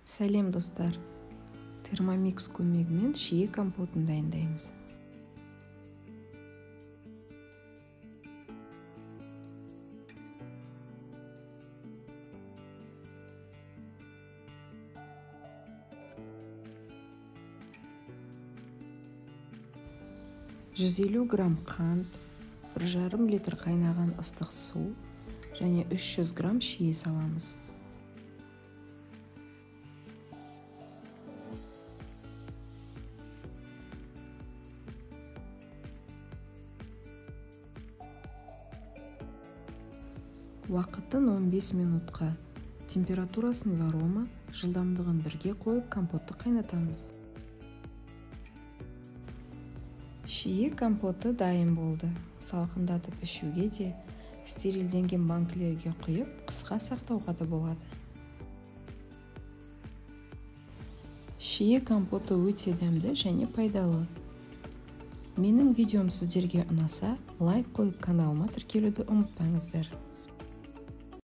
Сәлем достар, термомикс көмегімен шие компотын дайындаймыз. грамм қант, 1,5 литр қайнаған ыстық су және 300 грамм шие саламыз. Уақытын 15 минутқа, температурасын варома, жылдамдығын 1-ге қойып компотты қайнатамыз. Шие компоты дайын болды. Салқындатып ішуге де, стерилденген банкілерге құйып, қысқа сақтауға да болады. Шие компоты өте дәмді және пайдалы. Менің видеом сіздерге ұнаса, лайк қойып каналыма тіркелуді ұмытпаңыздар.